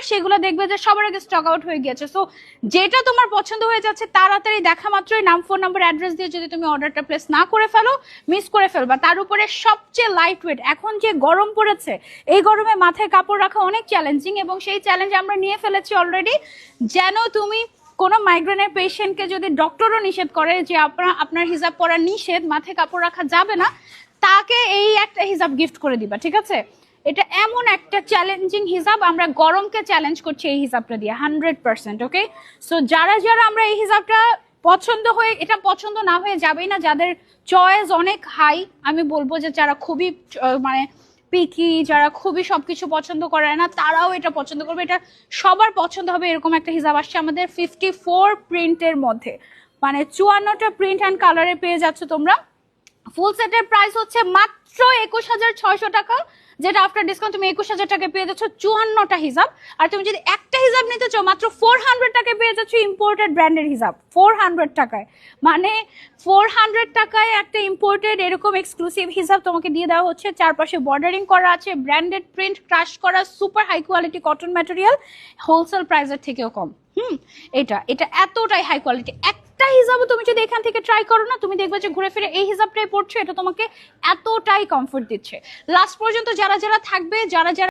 সেগুলো দেখবে যে সবার আগে স্টক আউট হয়ে গিয়েছে। সো যেটা তোমার পছন্দ হয়ে যাচ্ছে তাড়াতাড়ি দেখা মাত্রই নাম, ফোন নাম্বার, অ্যাড্রেস দিয়ে যদি তুমি অর্ডারটা প্লেস না করে ফেলো, মিস করে ফেলবা। তার উপরে সবচেয়ে লাইট ওয়েট, এখন যে গরম পড়েছে এই গরমে মাথায় কাপড় রাখা অনেক চ্যালেঞ্জিং, এবং সেই চ্যালেঞ্জ আমরা নিয়ে ফেলেছি অলরেডি। যেন তুমি কোনো মাইগ্রেনের পেশেন্টকে যদি ডক্টরও নিষেধ করে যে আপনার হিজাব পরা নিষেধ, মাথায় কাপড় রাখা যাবে না, তাকে এই একটা হিজাব গিফট করে দিবা, ঠিক আছে? এটা এমন একটা চ্যালেঞ্জিং হিজাব, আমরা গরমকে চ্যালেঞ্জ করছি এই হিজাবটা দিয়ে 100%। ওকে, সো যারা যারা আমরা এই হিজাবটা পছন্দ হয়ে, এটা পছন্দ না হয়ে যাবেই না, যাদের চয়েস অনেক হাই, আমি বলবো যে যারা খুবই মানে পিকি, যারা খুবই সবকিছু পছন্দ করে না, তারাও এটা পছন্দ করবে। এটা সবার পছন্দ হবে এরকম একটা হিজাব আসছে আমাদের 54 প্রিন্টের মধ্যে, মানে 54টা প্রিন্ট অ্যান্ড কালারে পেয়ে যাচ্ছ তোমরা। ফুল সেটের প্রাইস হচ্ছে মাত্র 21,600 টাকা, যেটা আফটার ডিসকাউন্ট তুমি 21,000 টাকায় পেয়ে যাচ্ছ 54টা হিজাব। আর তুমি যদি একটা হিজাব নিতে চাও মাত্র 400 টাকায় পেয়ে যাচ্ছ ইম্পোর্টেড ব্র্যান্ডের হিজাব 400 টাকায়। মানে 400 টাকায় একটা ইম্পোর্টেড এরকম এক্সক্লুসিভ হিজাব তোমাকে দিয়ে দেওয়া হচ্ছে। চারপাশে বর্ডারিং করা আছে, ব্র্যান্ডেড প্রিন্ট, ক্রাশ করা, super high quality cotton material, wholesale প্রাইসের থেকেও কম। এটা এটা এতটাই হাই কোয়ালিটি। একটা হিজাবও তুমি যদি এখান থেকে ট্রাই করো না, তুমি দেখবে যে ঘুরে ফিরে এই হিজাবটাই পড়ছো, এটা তোমাকে এতটাই কমফোর্ট দিচ্ছে। লাস্ট পর্যন্ত যারা যারা থাকবে, যারা যারা